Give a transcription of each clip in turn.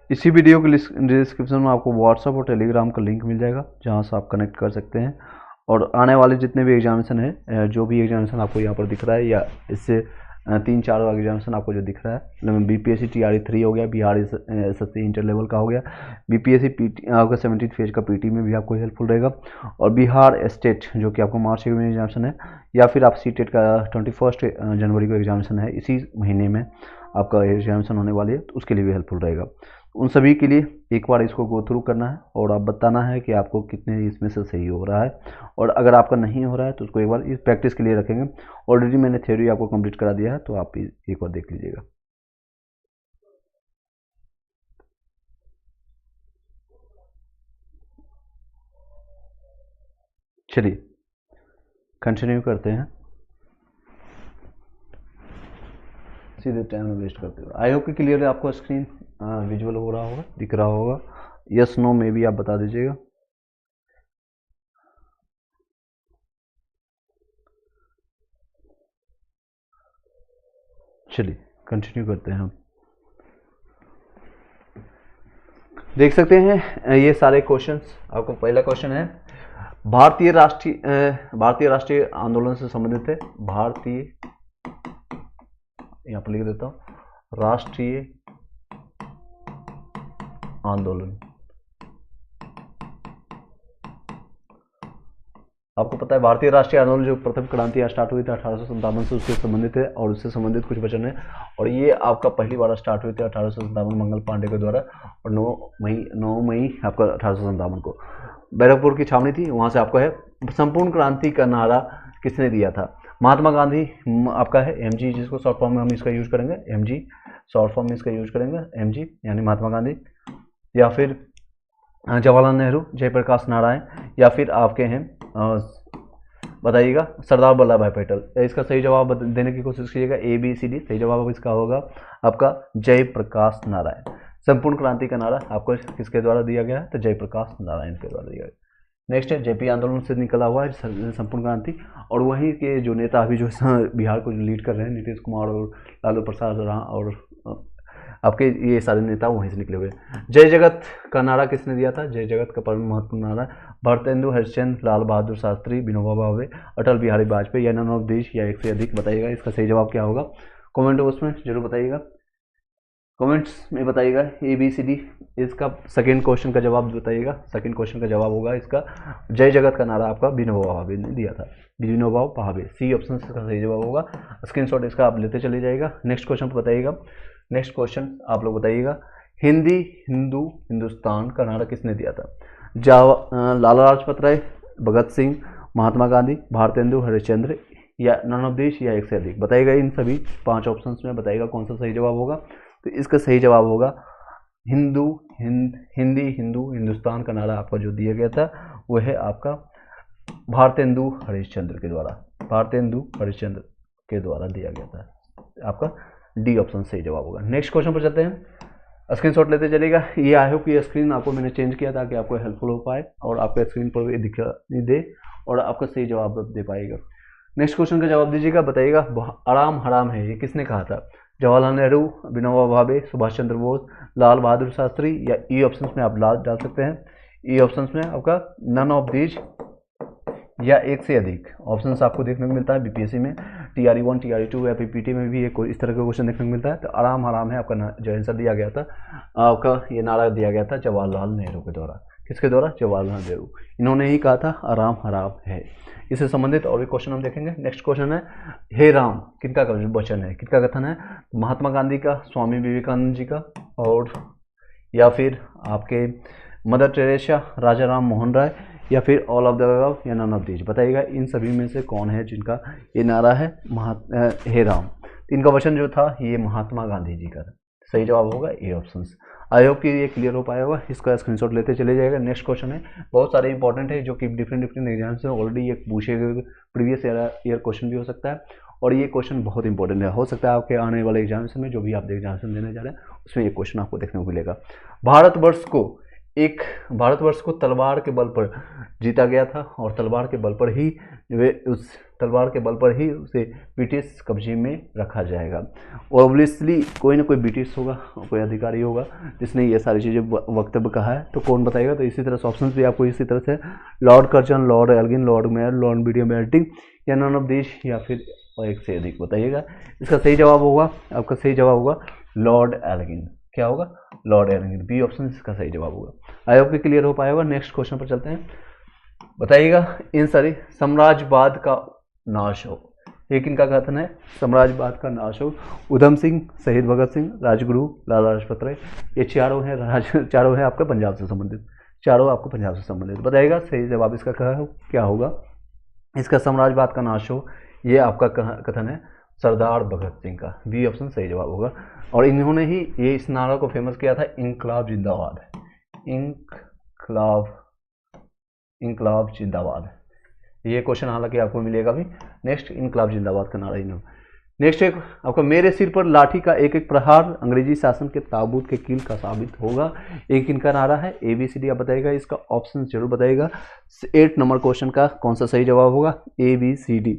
इसी वीडियो के डिस्क्रिप्शन में आपको व्हाट्सअप और टेलीग्राम का लिंक मिल जाएगा, जहाँ से आप कनेक्ट कर सकते हैं। और आने वाले जितने भी एग्जामिनेशन है, जो भी एग्जामिनेशन आपको यहाँ पर दिख रहा है या इससे 3-4 एग्जामिनेशन आपको जो दिख रहा है, बीपीएससी टीआरई 3 हो गया, बिहार एसएससी इंटर लेवल का हो गया, बीपीएससी पीटी आपका 17th फेज का पीटी में भी आपको हेल्पफुल रहेगा, और बिहार स्टेट जो कि आपको मार्च में एग्जामिनेशन है, या फिर आप सीटेट का 21 जनवरी को एग्जामिनेशन है, इसी महीने में आपका एग्जामिनेशन होने वाली है, तो उसके लिए भी हेल्पफुल रहेगा। उन सभी के लिए एक बार इसको गो थ्रू करना है और आप बताना है कि आपको कितने इसमें से सही हो रहा है, और अगर आपका नहीं हो रहा है तो उसको एक बार इस प्रैक्टिस के लिए रखेंगे। ऑलरेडी मैंने थ्योरी आपको कंप्लीट करा दिया है, तो आप एक बार देख लीजिएगा। चलिए कंटिन्यू करते हैं, सीधे टाइम वेस्ट करते हुए। आई होप कि क्लियर है, आपको स्क्रीन विजुअल हो रहा होगा, दिख रहा होगा। यस नो में भी आप बता दीजिएगा। चलिए कंटिन्यू करते हैं हम। देख सकते हैं ये सारे क्वेश्चंस। आपको पहला क्वेश्चन है, भारतीय राष्ट्रीय आंदोलन से संबंधित है। भारतीय, यहाँ पर लिख देता हूँ, राष्ट्रीय आंदोलन। आपको पता है भारतीय राष्ट्रीय आंदोलन जो प्रथम क्रांति स्टार्ट हुई थी 1857 से, उससे संबंधित है, और उससे संबंधित कुछ वचन है। और ये आपका पहली बार स्टार्ट हुई थी 1857 मंगल पांडे के द्वारा, और 9 मई आपका 1857 को बैरकपुर की छावनी थी, वहाँ से आपका है। संपूर्ण क्रांति का नारा किसने दिया था? महात्मा गांधी आपका है, एमजी, जिसको शॉर्ट फॉर्म में हम इसका यूज करेंगे, एमजी, शॉर्ट फॉर्म में इसका यूज करेंगे एमजी, यानी महात्मा गांधी, या फिर जवाहरलाल नेहरू, जयप्रकाश नारायण, या फिर आपके हैं बताइएगा सरदार वल्लभ भाई पटेल। इसका सही जवाब देने की कोशिश कीजिएगा, ABCD। सही जवाब इसका होगा आपका जयप्रकाश नारायण। संपूर्ण क्रांति का नारा आपको किसके द्वारा दिया गया है? तो जयप्रकाश नारायण के द्वारा दिया गया। नेक्स्ट है, जेपी आंदोलन से निकला हुआ है संपूर्ण क्रांति, और वहीं के जो नेता अभी जो बिहार को लीड कर रहे हैं, नीतीश कुमार और लालू प्रसाद और आपके ये सारे नेता वहीं से निकले हुए। जय जगत का नारा किसने दिया था? जय जगत का परम महत्वपूर्ण नारा भारतेंदु हरिश्चंद्र, लाल बहादुर शास्त्री, विनोबा भावे, अटल बिहारी वाजपेयी, या नन ऑफ दिस, या एक से अधिक। बताइएगा इसका सही जवाब क्या होगा, कमेंट बॉक्स में जरूर बताइएगा, कमेंट्स में बताइएगा। ABCD इसका सेकेंड क्वेश्चन का जवाब बताइएगा। सेकेंड क्वेश्चन का जवाब होगा इसका जय जगत का नारा आपका विनोबा भावे ने दिया था, विनोबा भावे। सी ऑप्शन इसका सही जवाब होगा। स्क्रीनशॉट इसका आप लेते चले जाइएगा। नेक्स्ट क्वेश्चन पर बताइएगा। नेक्स्ट क्वेश्चन आप लोग बताइएगा, हिंदी हिंदू हिंदुस्तान का नारा किसने दिया था? लाला लाजपत राय, भगत सिंह, महात्मा गांधी, भारतेंदु हरिश्चंद्र, या नन ऑफ दिस, या एक से अधिक। बताइएगा इन सभी 5 ऑप्शंस में बताइएगा कौन सा सही जवाब होगा। तो इसका सही जवाब होगा हिंदी हिंदू हिंदुस्तान का नारा आपका जो दिया गया था वह है आपका भारतेंदु हरिश्चंद्र के द्वारा, भारतेंदु हरिश्चंद्र के द्वारा दिया गया था। आपका डी ऑप्शन सही जवाब होगा। नेक्स्ट क्वेश्चन पर चलते हैं, स्क्रीनशॉट लेते चलेगा। ये आई होप कि स्क्रीन आपको मैंने चेंज किया ताकि आपको हेल्पफुल हो पाए और आपके स्क्रीन पर भी दिखाई दे और आपका सही जवाब दे पाएगा। नेक्स्ट क्वेश्चन का जवाब दीजिएगा। बताइएगा आराम हराम है ये किसने कहा था? जवाहरलाल नेहरू, विनोबा भावे, सुभाष चंद्र बोस, लाल बहादुर शास्त्री, या ई ऑप्शंस में आप लाल डाल सकते हैं। ई ऑप्शंस में आपका नन ऑफ दीज, या एक से अधिक। ऑप्शंस आपको देखने को मिलता है बीपीएससी में, TRE 1, TRE 2 या पीपीटी में भी एक इस तरह का क्वेश्चन देखने को मिलता है। तो आराम हराम है आपका जो आंसर दिया गया था, आपका ये नारा दिया गया था जवाहरलाल नेहरू के द्वारा। किसके द्वारा? जवाहरलाल नेहरू। इन्होंने ही कहा था आराम हराम है। इससे संबंधित और एक क्वेश्चन हम देखेंगे। नेक्स्ट क्वेश्चन है, हे राम किनका वचन है, किनका कथन है? महात्मा गांधी का, स्वामी विवेकानंद जी का, और या फिर आपके मदर टेरेसा, राजा राम मोहन राय, या फिर ऑल ऑफ द अबव, या नन ऑफ दीज। बताइएगा इन सभी में से कौन है जिनका ये नारा है हे राम। इनका वचन जो था ये महात्मा गांधी जी का था। सही जवाब होगा ए ऑप्शंस। आई होप कि ये क्लियर हो पाया होगा। इसका स्क्रीनशॉट लेते चले जाएगा। नेक्स्ट क्वेश्चन है, बहुत सारे इंपॉर्टेंट है जो कि डिफरेंट एग्जाम से ऑलरेडी ये पूछे गए प्रीवियस ईयर क्वेश्चन भी हो सकता है, और ये क्वेश्चन बहुत इंपॉर्टेंट है। हो सकता है आपके आने वाले एग्जामिनेशन में जो भी आप एग्जामिनेशन देने जा रहे हैं उसमें ये क्वेश्चन आपको देखने को मिलेगा। भारतवर्ष को एक भारतवर्ष को तलवार के बल पर जीता गया था और तलवार के बल पर ही उसे ब्रिटिश कब्जे में रखा जाएगा। ऑब्वियसली कोई ना कोई ब्रिटिश होगा, कोई अधिकारी होगा जिसने ये सारी चीज़ें वक्तव्य कहा है, तो कौन बताएगा? तो इसी तरह से ऑप्शन भी आपको इसी तरह से Lord Curzon, Lord Elgin, Lord Mayo, Lord William Bentinck या नन ऑफ दिस या फिर एक से अधिक बताइएगा। इसका सही जवाब होगा, आपका सही जवाब होगा लॉर्ड एल्गिन। क्या होगा? Lord Elgin. बी ऑप्शन इसका सही जवाब होगा। आई होप कि क्लियर हो पाया होगा। नेक्स्ट क्वेश्चन पर चलते हैं। बताइएगा इन सारी साम्राज्यवाद का नाश हो, ये किनका कथन है? साम्राज्यवाद का नाश हो। उधम सिंह, शहीद भगत सिंह, राजगुरु, लाला लाजपत राय। ये चारों हैं आपका पंजाब से संबंधित, चारों आपको पंजाब से संबंधित। बताइएगा सही जवाब इसका क्या होगा? इसका साम्राज्यवाद का नाश हो, ये आपका कथन है सरदार भगत सिंह का। बी ऑप्शन सही जवाब होगा। और इन्होंने ही ये इस नारा को फेमस किया था, इनकलाब जिंदाबाद, इनकलाब जिंदाबाद। ये क्वेश्चन हालांकि आपको मिलेगा भी। नेक्स्ट, इनकलाब जिंदाबाद का नारा इन्होंने। नेक्स्ट एक आपका मेरे सिर पर लाठी का एक एक प्रहार अंग्रेजी शासन के ताबूत के कील का साबित होगा, एक इनका नारा है। ABCD आप बताइएगा, इसका ऑप्शन जरूर बताइएगा। 8 नंबर क्वेश्चन का कौन सा सही जवाब होगा? ABCD।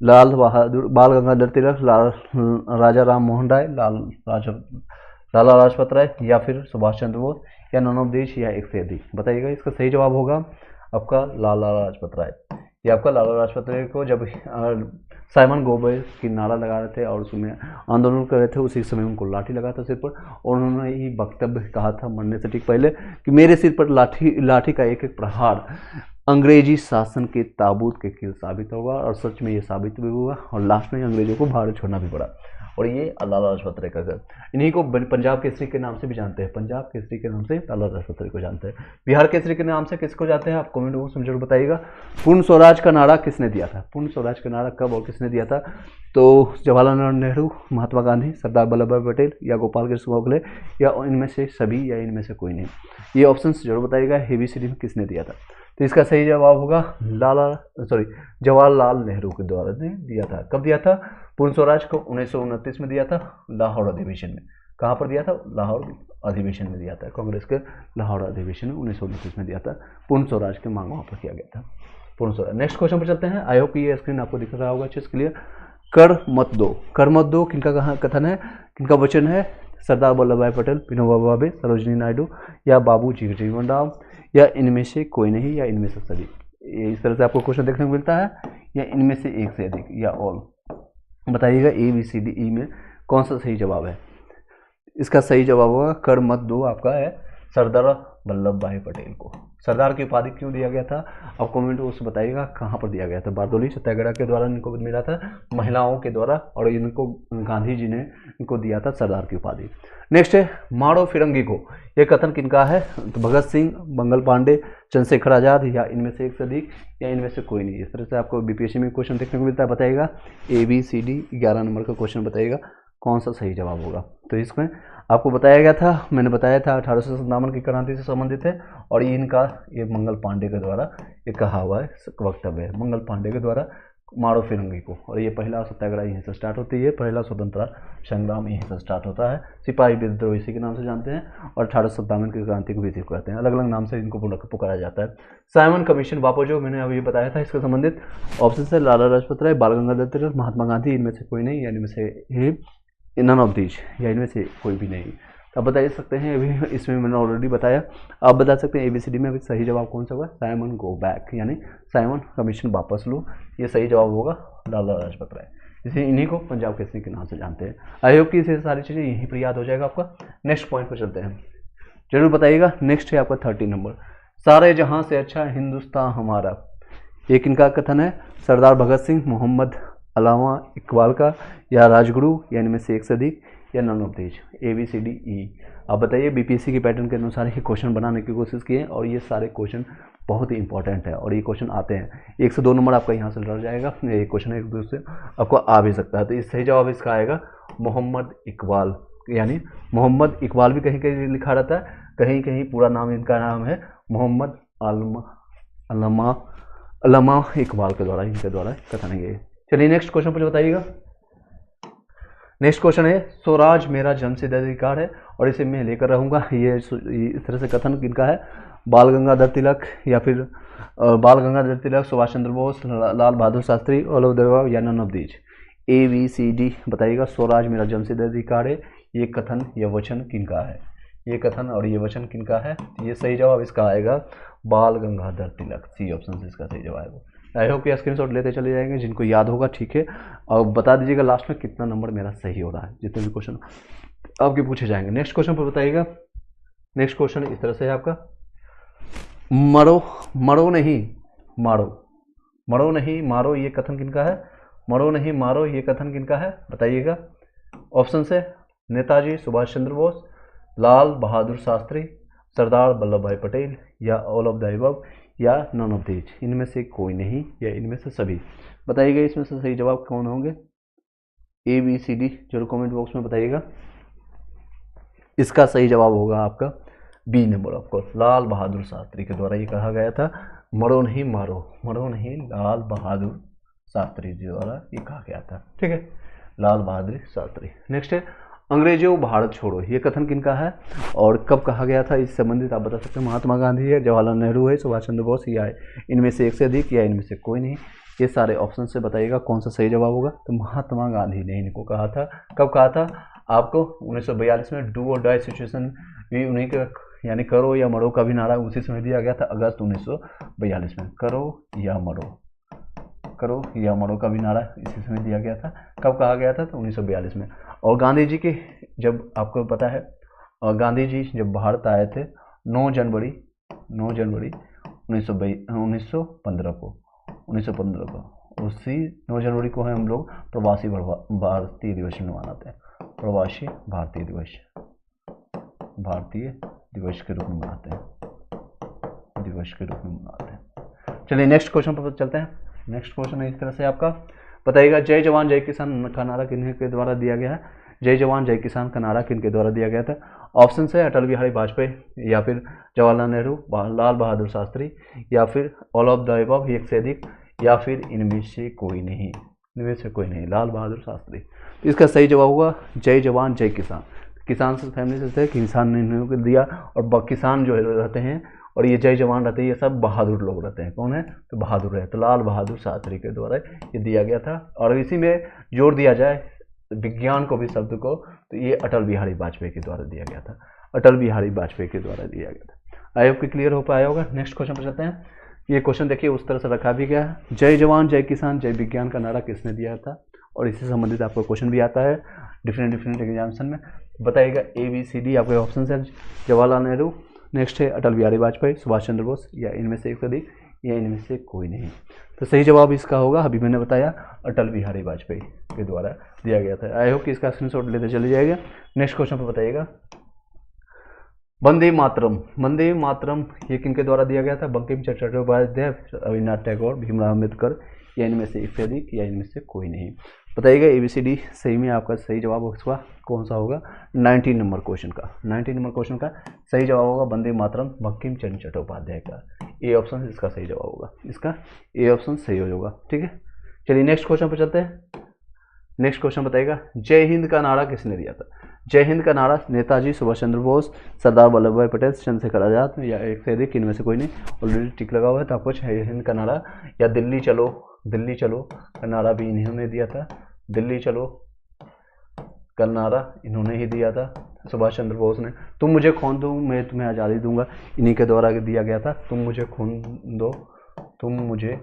लाल बहादुर, बाल गंगाधर तिलक, राजा राम मोहन राय, लाला लाजपत राय या फिर सुभाष चंद्र बोस या नन ऑफ दिस या एक से अधिक। बताइएगा इसका सही जवाब होगा आपका लाला लाजपत राय। ये आपका लाला लाजपत राय को जब साइमन गोबे की नारा लगा रहे थे और उसमें आंदोलन कर रहे थे, उसी समय उनको लाठी लगा था सिर पर और उन्होंने ही वक्तव्य कहा था मरने से ठीक पहले कि मेरे सिर पर लाठी का एक एक प्रहार अंग्रेजी शासन के ताबूत के कील साबित होगा। और सच में ये साबित भी हुआ और लास्ट में अंग्रेजों को भारत छोड़ना भी पड़ा। और ये लाला लाजपत राय का घर, इन्हीं को पंजाब केसरी के नाम से भी जानते हैं। पंजाब केसरी के नाम से लाला लाजपत राय को जानते हैं। बिहार केसरी के नाम से किसको जानते हैं? आप कमेंट बॉक्स में जरूर बताइएगा। पूर्ण स्वराज का नारा किसने दिया था? पूर्ण स्वराज का नारा कब और किसने दिया था? तो जवाहरलाल नेहरू, महात्मा गांधी, सरदार वल्लभ भाई पटेल या गोपाल कृष्ण गोखले या इनमें से सभी या इनमें से कोई नहीं। ये ऑप्शन जरूर बताइएगा ABCD में किसने दिया था। तो इसका सही जवाब होगा जवाहरलाल नेहरू के द्वारा ने दिया था। कब दिया था पूर्ण स्वराज को? 1929 में दिया था, लाहौर अधिवेशन में। कहाँ पर दिया था? लाहौर अधिवेशन में दिया था। कांग्रेस के लाहौर अधिवेशन में 1929 में दिया था। पूर्ण स्वराज की मांग वहाँ पर किया गया था, पूर्ण स्वराज। नेक्स्ट क्वेश्चन पर चलते हैं। आई होप ये स्क्रीन आपको दिख रहा होगा अच्छे से क्लियर। कर मत दो, कर मत दो किनका कथन है, किनका वचन है? सरदार वल्लभ भाई पटेल, विनोबा भावे, सरोजिनी नायडू या बाबू जगजीवन राम या इनमें से कोई नहीं या इनमें से सभी। इस तरह से आपको क्वेश्चन देखने को मिलता है, या इनमें से एक से अधिक या ऑल। बताइएगा ABCD में कौन सा सही जवाब है। इसका सही जवाब होगा कर मत दो आपका है सरदार वल्लभ भाई पटेल को। सरदार की उपाधि क्यों दिया गया था? आप कमेंट उससे बताइएगा कहाँ पर दिया गया था। बारदोली सत्याग्रह के द्वारा इनको मिला था, महिलाओं के द्वारा, और इनको गांधी जी ने इनको दिया था सरदार की उपाधि। नेक्स्ट है मारो फिरंगी को, ये कथन किनका है? तो भगत सिंह, मंगल पांडे, चंद्रशेखर आजाद या इनमें से एक से अधिक या इनमें से कोई नहीं। इस तरह से आपको BPSC में क्वेश्चन देखने को मिलता है। बताइएगा ABCD 11 नंबर का क्वेश्चन बताइएगा कौन सा सही जवाब होगा। तो इसमें आपको बताया गया था, मैंने बताया था 1857 की क्रांति से संबंधित है और ये मंगल पांडे के द्वारा ये कहा हुआ है वक्तव्य है, मंगल पांडे के द्वारा मारो फिरंगी को। और ये पहला सत्याग्रह यहीं से स्टार्ट होती है, पहला स्वतंत्रता संग्राम यहीं से स्टार्ट होता है। सिपाही विद्रोह इसी के नाम से जानते हैं और 1857 की क्रांति को भी इसी को कहते हैं, अलग अलग नाम से इनको पुकारा जाता है। साइमन कमीशन वापो जो मैंने अभी बताया था, इसके संबंधित ऑप्शन है लाला लाजपत राय, बाल गंगाधर तिलक, महात्मा गांधी, इनमें से कोई नहीं या इनमें से नन ऑफ दीज या इनमें से कोई भी नहीं। तो आप बता सकते हैं, अभी इसमें मैंने ऑलरेडी बताया। आप बता सकते हैं ABCD में अभी सही जवाब कौन सा होगा? साइमन गो बैक, यानी साइमन कमीशन वापस लो, ये सही जवाब होगा लाला लाजपत राय। इसे इन्हीं को पंजाब केसरी के नाम से जानते हैं। आई होप कि इसे सारी चीज़ें यहीं पर याद हो जाएगा आपका। नेक्स्ट पॉइंट पर चलते हैं, जरूर बताइएगा। नेक्स्ट है आपका 13 नंबर, सारे जहां से अच्छा हिंदुस्तान हमारा। एक इनका कथन है सरदार भगत सिंह, मोहम्मद अलामा इकबाल का या राजगुरु या इनमें से एक से अधिक या none of these. ABCD E। आप बताइए BPSC के पैटर्न के अनुसार ये क्वेश्चन बनाने की कोशिश किए और ये सारे क्वेश्चन बहुत ही इंपॉर्टेंट है और ये क्वेश्चन आते हैं। 1 से 2 नंबर आपका यहाँ से लड़ जाएगा, ये क्वेश्चन एक दूसरे आपको आ भी सकता है। तो इस सही जवाब इसका आएगा मोहम्मद इकबाल, यानी मोहम्मद इकबाल भी कहीं कहीं लिखा रहता है, कहीं कहीं पूरा नाम इनका नाम है मोहम्मद अलामा इकबाल के द्वारा, इनके द्वारा कथन है ये। चलिए नेक्स्ट क्वेश्चन पर बताइएगा। नेक्स्ट क्वेश्चन है, स्वराज मेरा जन्मसिद्ध अधिकार है और इसे मैं लेकर रहूंगा, ये इस तरह से कथन किनका है? बाल गंगाधर तिलक या फिर Bal Gangadhar Tilak, Subhash Chandra Bose, Lal Bahadur Shastri, all of the above या none of these? A B C D बताइएगा। स्वराज मेरा जन्मसिद्ध अधिकार है, ये कथन या वचन किनका है? ये कथन और ये वचन किनका है? ये सही जवाब इसका आएगा बाल गंगाधर तिलक, सी ऑप्शन से इसका सही जवाब है। आई होप कि स्क्रीनशॉट लेते चले जाएंगे, जिनको याद होगा ठीक है, और बता दीजिएगा लास्ट में कितना नंबर मेरा सही हो रहा है, जितने भी क्वेश्चन आपके पूछे जाएंगे। नेक्स्ट क्वेश्चन पर बताइएगा। नेक्स्ट क्वेश्चन इस तरह से है आपका, मरो मरो नहीं मारो, मरो नहीं मारो ये कथन किनका है? मरो नहीं मारो ये कथन किनका है बताइएगा। ऑप्शन से नेताजी सुभाष चंद्र बोस, लाल बहादुर शास्त्री, सरदार वल्लभ भाई पटेल या ऑल ऑफ द अबव या नन ऑफ दीज? इनमें से कोई नहीं या इनमें से सभी? बताइएगा इसमें से सही जवाब कौन होंगे? ए बी सी डी जरूर कमेंट बॉक्स में बताइएगा। इसका सही जवाब होगा आपका बी नंबर, आपको लाल बहादुर शास्त्री के द्वारा ये कहा गया था, मरो नहीं मारो, मरो नहीं, लाल बहादुर शास्त्री जी द्वारा ये कहा गया था। ठीक है, लाल बहादुर शास्त्री। नेक्स्ट है, अंग्रेजों भारत छोड़ो ये कथन किनका है और कब कहा गया था? इस संबंधित आप बता सकते हैं। महात्मा गांधी है, जवाहरलाल नेहरू है, सुभाष चंद्र बोस या इनमें से एक से अधिक या इनमें से कोई नहीं? ये सारे ऑप्शन से बताइएगा कौन सा सही जवाब होगा। तो महात्मा गांधी ने इनको कहा था। कब कहा था आपको? 1942 में डू और डाई सिचुएशन भी उन्हीं के, यानी करो या मरो का भी नारा उसी समय दिया गया था, अगस्त 1942 में। करो या मरो, करो या मरो का भी नारा इसी समय दिया गया था। कब कहा गया था? तो 1942 में। और गांधी जी के, जब आपको पता है, गांधी जी जब भारत आए थे 9 जनवरी 1915 को, उसी 9 जनवरी को है हम लोग प्रवासी भारतीय दिवस मनाते हैं, प्रवासी भारतीय दिवस के रूप में मनाते हैं, चलिए नेक्स्ट क्वेश्चन पर चलते हैं। नेक्स्ट क्वेश्चन है इस तरह से आपका, बताइएगा जय जवान जय किसान का नारा किनके द्वारा दिया गया है? जय जवान जय किसान का नारा किनके द्वारा दिया गया था? ऑप्शन है अटल बिहारी वाजपेयी या फिर जवाहरलाल नेहरू, लाल बहादुर शास्त्री या फिर ऑल ऑफ द अबव एक से अधिक या फिर इनमें से कोई नहीं? लाल बहादुर शास्त्री। तो इसका सही जवाब होगा जय जवान जय किसान। किसान से फैमिली से किसान ने इनको दिया, और किसान जो रहते हैं और ये जय जवान रहते हैं, ये सब बहादुर लोग रहते हैं। कौन है? तो बहादुर है, तो लाल बहादुर शास्त्री के द्वारा ये दिया गया था। और इसी में जोड़ दिया जाए विज्ञान को भी, शब्द को, तो ये अटल बिहारी वाजपेयी के द्वारा दिया गया था, अटल बिहारी वाजपेयी के द्वारा दिया गया था। आई होप कि क्लियर हो पाया होगा। नेक्स्ट क्वेश्चन पर चलते हैं। ये क्वेश्चन देखिए उस तरह से रखा भी गया है, जय जवान जय किसान जय विज्ञान का नारा किसने दिया था? और इससे संबंधित आपको क्वेश्चन भी आता है डिफरेंट एग्जामिनेशन में। बताइएगा ए बी सी डी आपके ऑप्शन है, जवाहरलाल नेहरू, नेक्स्ट है अटल बिहारी वाजपेयी, सुभाष चंद्र बोस या इनमें से एक से अधिक या इनमें से कोई नहीं? तो सही जवाब इसका होगा, अभी मैंने बताया, अटल बिहारी वाजपेयी के द्वारा दिया गया था। आई होप कि इसका स्क्रीनशॉट लेते चले जाएगा। नेक्स्ट क्वेश्चन पर बताइएगा, वंदे मातरम, वंदे मातरम ये किनके द्वारा दिया गया था? बंकिम चंद्र चट्टोपाध्याय, रविन्द्रनाथ टैगोर, भीमराव अम्बेडकर या इनमें से एक से अधिक या इनमें से कोई नहीं? बताइएगा ABCD सही में आपका सही जवाब इसका कौन सा होगा? 19 नंबर क्वेश्चन का सही जवाब होगा वंदे मातरम, बंकिम चंद्र चट्टोपाध्याय का। ए ऑप्शन इसका सही जवाब होगा, इसका ए ऑप्शन सही होगा। ठीक है, चलिए नेक्स्ट क्वेश्चन पर चलते हैं। नेक्स्ट क्वेश्चन बताइएगा, जय हिंद का नारा किसने दिया था? जय हिंद का नारा नेताजी सुभाष चंद्र बोस, सरदार वल्लभ भाई पटेल, चंद्रशेखर आजाद या एक से अधिक, इनमें से कोई नहीं? ऑलरेडी टिक लगा हुआ है, तो आपको जय हिंद का नारा या दिल्ली चलो का नारा भी इन्होंने दिया था। दिल्ली चलो का नारा इन्होंने ही दिया था, सुभाष चंद्र बोस ने। तुम मुझे खून दो मैं तुम्हें आज़ादी दूंगा, इन्हीं के द्वारा दिया गया था। तुम मुझे खून दो, तुम मुझे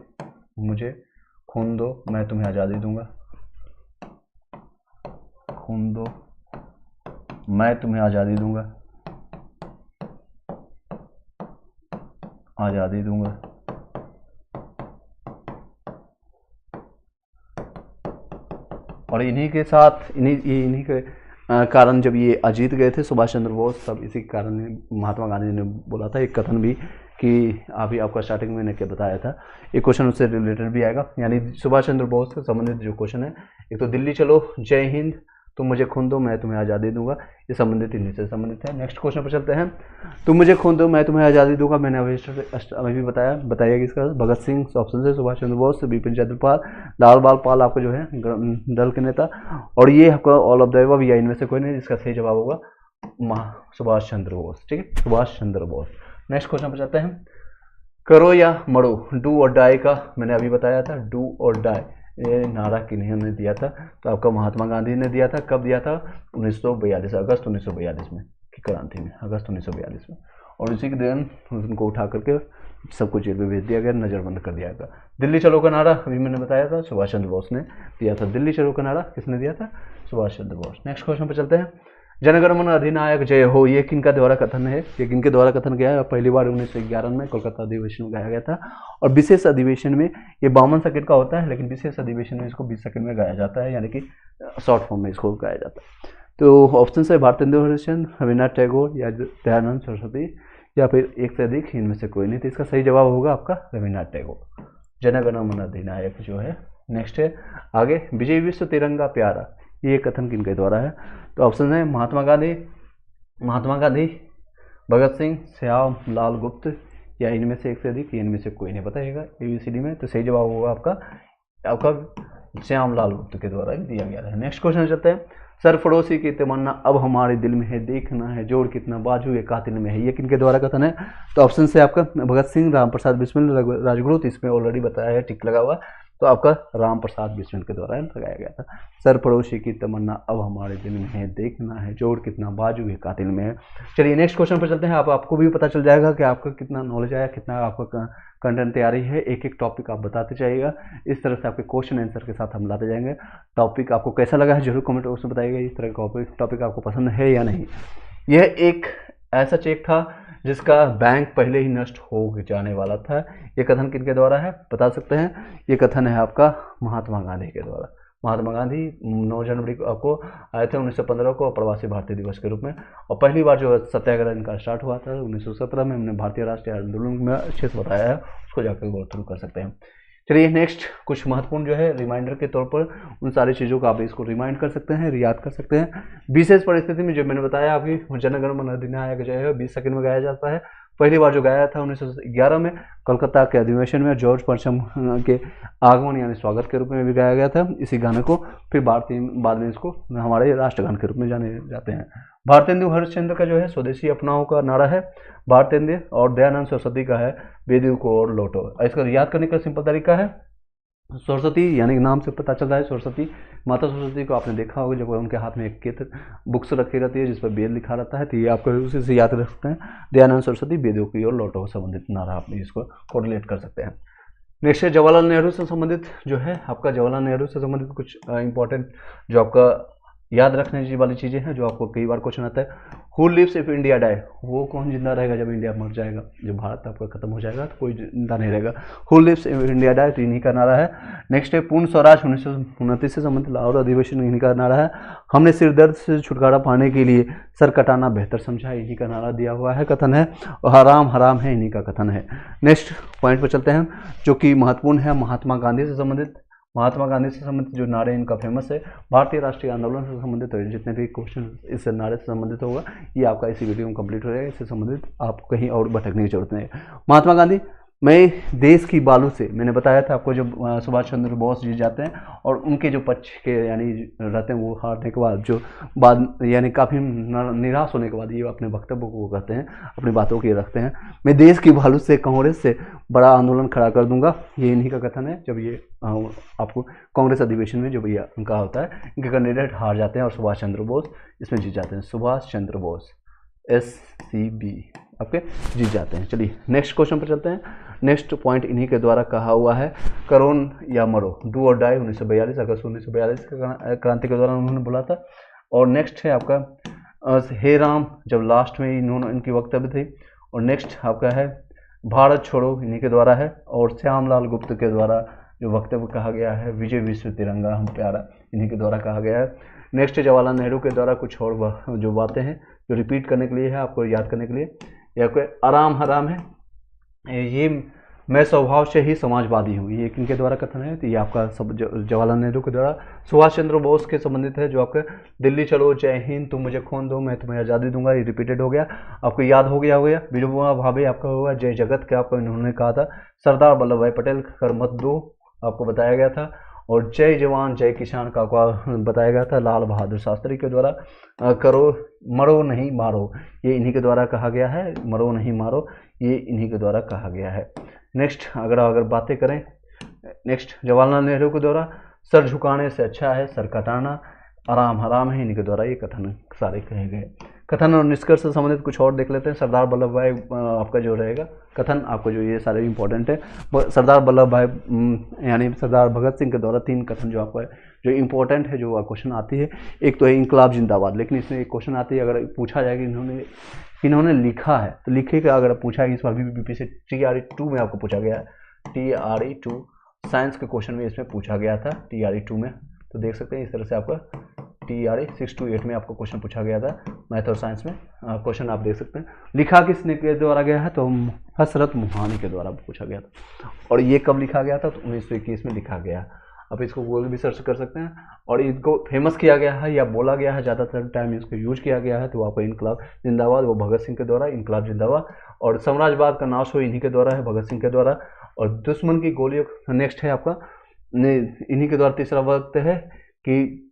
खून दो मैं तुम्हें आज़ादी दूंगा, खून दो मैं तुम्हें आज़ादी दूंगा, आज़ादी दूंगा। और इन्हीं के साथ इन्हीं के कारण जब ये अजीत गए थे सुभाष चंद्र बोस, सब इसी कारण महात्मा गांधी ने बोला था एक कथन भी कि अभी आपका स्टार्टिंग में क्या बताया था, एक क्वेश्चन उससे रिलेटेड भी आएगा। यानी सुभाष चंद्र बोस से संबंधित जो क्वेश्चन है, एक तो दिल्ली चलो, जय हिंद, तुम मुझे खून दो मैं तुम्हें आज़ादी दूंगा, ये संबंधित इन्हीं से संबंधित है। नेक्स्ट क्वेश्चन पर चलते हैं। तुम मुझे खून दो मैं तुम्हें आज़ादी दूंगा, मैंने अभी भी बताया कि इसका भगत सिंह ऑप्शन से, सुभाष चंद्र बोस, बिपिन चंद्र पाल, लाल बाल पाल आपको जो है दल के नेता, और ये आपका ऑल ऑफ द अबव या इनमें से कोई नहीं, जिसका सही जवाब होगा सुभाष चंद्र बोस। ठीक है, सुभाष चंद्र बोस। नेक्स्ट क्वेश्चन पर चलते हैं। करो या मरो, डू और डाई का मैंने अभी बताया था, डू और डाई ये नारा किन्होंने दिया था, तो आपका महात्मा गांधी ने दिया था। कब दिया था? 1942, अगस्त 1942 में की क्रांति में, अगस्त 1942 में। और इसी के दिन उनको उठा करके सबको जेल में भेज दिया गया, नज़रबंद कर दिया गया। दिल्ली चलो का नारा अभी मैंने बताया था, सुभाष चंद्र बोस ने दिया था। दिल्ली चलो का नारा किसने दिया था? सुभाष चंद्र बोस। नेक्स्ट क्वेश्चन पर चलते हैं। जनगण मन अधिनायक जय हो, ये किनका द्वारा कथन है? ये किनके द्वारा कथन किया है? पहली बार 1911 में कोलकाता अधिवेशन में गाया गया था, और विशेष अधिवेशन में ये 52 सेकंड का होता है, लेकिन विशेष अधिवेशन में इसको 20 सेकंड में गाया जाता है, यानी कि शॉर्ट फॉर्म में इसको गाया जाता है। तो ऑप्शन है भारतेंदु हरिश्चंद्र, रविन्द्रनाथ टैगोर या दयानंद सरस्वती, या फिर एक से अधिक, इनमें से कोई नहीं। तो इसका सही जवाब होगा आपका रविन्द्रनाथ टैगोर। जनगण मन अधिनायक जो है। नेक्स्ट है आगे, विजय विश्व तिरंगा प्यारा, ये कथन किनके द्वारा है? तो ऑप्शन है महात्मा गांधी, भगत सिंह, श्याम लाल गुप्त, या इनमें से एक से अधिक, इनमें से कोई नहीं बताइएगा ABCD में। तो सही जवाब होगा आपका श्याम लाल गुप्त के द्वारा दिया गया है। नेक्स्ट क्वेश्चन चलते हैं। सरफरोशी की तमन्ना अब हमारे दिल में है, देखना है जोड़ कितना बाजू ये कातिल में है, ये किनके द्वारा कथन है? तो ऑप्शन से आपका भगत सिंह, राम प्रसाद बिस्मिल, राजगुरु, तो इसमें ऑलरेडी बताया है, टिक लगा हुआ, तो आपका राम प्रसाद बिस्मिल के द्वारा लगाया गया था। सरफरोशी की तमन्ना अब हमारे दिल में है, देखना है जोड़ कितना बाजू ये कातिल में है। चलिए नेक्स्ट क्वेश्चन पर चलते हैं। आपको भी पता चल जाएगा कि आपका कितना नॉलेज आया, कितना आपका कंटेंट तैयारी है। एक एक टॉपिक आप बताते जाइएगा, इस तरह से आपके क्वेश्चन आंसर के साथ हम लाते जाएंगे। टॉपिक आपको कैसा लगा है जरूर कमेंट बॉक्स में बताइएगा, इस तरह का टॉपिक आपको पसंद है या नहीं। यह एक ऐसा चेक था जिसका बैंक पहले ही नष्ट हो जाने वाला था। ये कथन किनके द्वारा है बता सकते हैं? ये कथन है आपका महात्मा गांधी के द्वारा। महात्मा गांधी 9 जनवरी को आपको आए थे 1915 को, प्रवासी भारतीय दिवस के रूप में। और पहली बार जो सत्याग्रह इनका स्टार्ट हुआ था 1917 में। हमने भारतीय राष्ट्रीय आंदोलन में अच्छे से बताया है, उसको जाकर गो थ्रू कर सकते हैं। चलिए नेक्स्ट कुछ महत्वपूर्ण जो है रिमाइंडर के तौर पर उन सारी चीज़ों को आप इसको रिमाइंड कर सकते हैं, याद कर सकते हैं। विशेष परिस्थिति में जो मैंने बताया आपकी जनगण मन अधिनायक जो है 20 सेकंड में गाया जाता है। पहली बार जो गाया था 1911 में कलकत्ता के अधिवेशन में, जॉर्ज परचम के आगमन यानी स्वागत के रूप में भी गाया गया था इसी गाने को। फिर बाद में इसको हमारे राष्ट्रगान के रूप में जाने जाते हैं। भारतेंदु हरिश्चंद्र का जो है स्वदेशी अपनाओ का नारा है भारतेंदु, और दयानंद सरस्वती का है वेदियों को और लौटो। इसका याद करने का सिंपल तरीका है सरस्वती, यानी नाम से पता चल रहा है सरस्वती, माता सरस्वती को आपने देखा होगा जब उनके हाथ में एक बुक्स रखी रहती है जिस पर वेद लिखा रहता है, तो ये आपको उसी से याद रख सकते हैं। दयानंद सरस्वती वेदियों की ओर लौटो संबंधित नारा आप इसको कोरिलेट कर सकते हैं। नेक्स्ट है जवाहरलाल नेहरू से संबंधित जो है आपका, जवाहरलाल नेहरू से संबंधित कुछ इंपॉर्टेंट जो आपका याद रखने वाली चीज़ें हैं जो आपको कई बार क्वेश्चन आता है। Who lives if India die, वो कौन जिंदा रहेगा जब इंडिया मर जाएगा, जब भारत आपका खत्म हो जाएगा तो कोई जिंदा नहीं रहेगा। Who lives if India die, तो इन्हीं का नारा है। नेक्स्ट है पूर्ण स्वराज 1929 से संबंधित लाहौर अधिवेशन, इन्हीं का नारा है। हमने सिर दर्द से छुटकारा पाने के लिए सर कटाना बेहतर समझा, इन्हीं का नारा दिया हुआ है, कथन है। और हराम हराम है, इन्हीं का कथन है। नेक्स्ट पॉइंट पर चलते हैं जो कि महत्वपूर्ण है, महात्मा गांधी से संबंधित। महात्मा गांधी से संबंधित जो नारे इनका फेमस है, भारतीय राष्ट्रीय आंदोलन से संबंधित है। जितने भी क्वेश्चन इस नारे से संबंधित होगा ये आपका इसी वीडियो में कंप्लीट हो जाएगा, इससे संबंधित आपको कहीं और भटकने की जरूरत नहीं है। महात्मा गांधी, मैं देश की बालू से, मैंने बताया था आपको जब सुभाष चंद्र बोस जीत जाते हैं और उनके जो पक्ष के यानी रहते हैं वो हारने के बाद जो बाद यानी काफ़ी निराश होने के बाद ये अपने वक्तव्य को कहते हैं, अपनी बातों के रखते हैं। मैं देश की बालू से कांग्रेस से बड़ा आंदोलन खड़ा कर दूंगा, ये इन्हीं का कथन है। जब ये आपको कांग्रेस अधिवेशन में जो भैया उनका होता है, इनके कैंडिडेट हार जाते हैं और सुभाष चंद्र बोस इसमें जीत जाते हैं। सुभाष चंद्र बोस SCB आपके जीत जाते हैं। चलिए नेक्स्ट क्वेश्चन पर चलते हैं। नेक्स्ट पॉइंट इन्हीं के द्वारा कहा हुआ है, करो या मरो, डू और डाई 1942, अगस्त 1942 क्रांति के दौरान उन्होंने बोला था। और नेक्स्ट है आपका हे राम, जब लास्ट में इन्होंने इनकी वक्तव्य थी। और नेक्स्ट आपका है भारत छोड़ो, इन्हीं के द्वारा है। और श्यामलाल गुप्त के द्वारा जो वक्तव्य कहा गया है, विजय विश्व तिरंगा हम प्यारा, इन्हीं के द्वारा कहा गया है। नेक्स्ट जवाहरलाल नेहरू के द्वारा कुछ और जो बातें हैं जो रिपीट करने के लिए है, आपको याद करने के लिए। या कोई आराम हराम है, ये मैं स्वभाव से ही समाजवादी हूँ, ये किनके द्वारा कथन है? तो ये आपका सब जवाहरलाल नेहरू के द्वारा। सुभाष चंद्र बोस के संबंधित है, जो आपके दिल्ली चलो, जय हिंद, तुम मुझे खून दो मैं तुम्हें आज़ादी दूंगा, ये रिपीटेड हो गया, आपको याद हो गया होगा। विनोबा भावे आपका होगा, जय जगत के आपको इन्होंने कहा था। सरदार वल्लभ भाई पटेल, कर मत दो, आपको बताया गया था। और जय जवान जय किसान का आपको बताया गया था लाल बहादुर शास्त्री के द्वारा। करो मरो नहीं मारो, ये इन्हीं के द्वारा कहा गया है, मरो नहीं मारो, ये इन्हीं के द्वारा कहा गया है। नेक्स्ट अगर बातें करें, नेक्स्ट जवाहरलाल नेहरू के द्वारा सर झुकाने से अच्छा है सर कटाना, आराम हराम है, इन्हीं के द्वारा ये कथन सारे कहे गए। कथन और निष्कर्ष से संबंधित कुछ और देख लेते हैं। सरदार वल्लभ भाई आपका जो रहेगा कथन, आपको जो ये सारे इंपॉर्टेंट है, सरदार वल्लभ भाई यानी सरदार भगत सिंह के द्वारा 3 कथन जो आपका जो इंपॉर्टेंट है, जो क्वेश्चन आती है। एक तो है इंकलाब जिंदाबाद, लेकिन इसमें एक क्वेश्चन आती है, अगर पूछा जाए कि इन्होंने लिखा है, तो लिखे का अगर पूछा है, इस बार बीपीपी से TRE 2 में आपको पूछा गया है, TRE 2 साइंस के क्वेश्चन में इसमें पूछा गया था, TRE 2 में, तो देख सकते हैं इस तरह से आपका TRE 6 to 8 में आपको क्वेश्चन पूछा गया था मैथ और साइंस में। क्वेश्चन आप देख सकते हैं। लिखा किसने के द्वारा गया है? तो हसरत मोहानी के द्वारा पूछा गया था। और ये कब लिखा गया था? तो 1921 में लिखा गया। आप इसको गूगल भी सर्च कर सकते हैं। और इनको फेमस किया गया है या बोला गया है, ज़्यादातर टाइम इसको यूज किया गया है, तो आपको इनकलाब जिंदाबाद, वो भगत सिंह के द्वारा, इनकलाब जिंदाबाद। और साम्राज्यवाद का नाश हो इन्हीं के द्वारा है, भगत सिंह के द्वारा। और दुश्मन की गोलियों नेक्स्ट है आपका इन्हीं के द्वारा। तीसरा वक्त है कि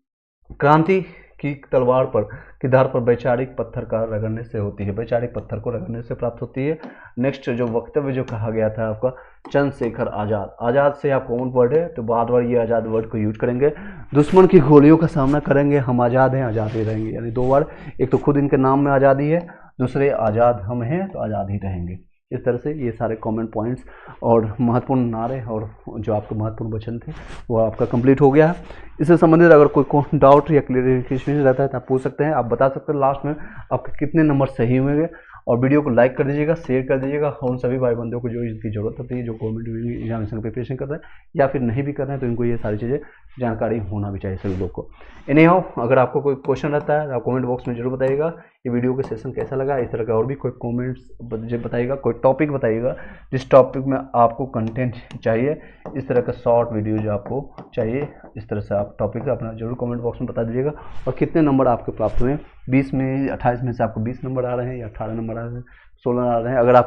क्रांति की तलवार पर की धार पर वैचारिक पत्थर का रगड़ने से होती है, वैचारिक पत्थर को रगड़ने से प्राप्त होती है। नेक्स्ट जो वक्तव्य जो कहा गया था आपका चंद्रशेखर आज़ाद, आज़ाद से आप कॉमन वर्ड है, तो बार बार ये आज़ाद वर्ड को यूज करेंगे। दुश्मन की गोलियों का सामना करेंगे, हम आज़ाद हैं, आज़ाद ही रहेंगे, यानी 2 बार, एक तो खुद इनके नाम में आज़ादी है, दूसरे आज़ाद हम हैं तो आज़ाद ही रहेंगे। इस तरह से ये सारे कमेंट पॉइंट्स और महत्वपूर्ण नारे और जो आपके महत्वपूर्ण वचन थे वो आपका कंप्लीट हो गया है। इससे संबंधित अगर कोई डाउट या क्लियरिफिकेशन रहता है तो आप पूछ सकते हैं, आप बता सकते हैं लास्ट में आपके कितने नंबर सही होंगे। और वीडियो को लाइक कर दीजिएगा, शेयर कर दीजिएगा उन सभी भाई बंधुओं को जो इसकी ज़रूरत होती है, जो गवर्नमेंट एग्जामिनेशन की प्रिपरेशन कर रहे हैं या फिर नहीं भी कर रहे हैं, तो इनको ये सारी चीज़ें जानकारी होना भी चाहिए सभी लोग को। एनी हाउ, अगर आपको कोई क्वेश्चन रहता है आप कमेंट बॉक्स में जरूर बताइएगा। ये वीडियो का सेशन कैसा लगा, इस तरह का और भी कोई कमेंट्स बताइएगा, कोई टॉपिक बताइएगा जिस टॉपिक में आपको कंटेंट चाहिए, इस तरह का शॉर्ट वीडियो जो आपको चाहिए, इस तरह से आप टॉपिक अपना जरूर कमेंट बॉक्स में बता दीजिएगा। और कितने नंबर आपके प्राप्त हुए, 20 में 28 में से आपको 20 नंबर आ रहे हैं या 18 नंबर आ रहे हैं, 16 आ रहे हैं। अगर आप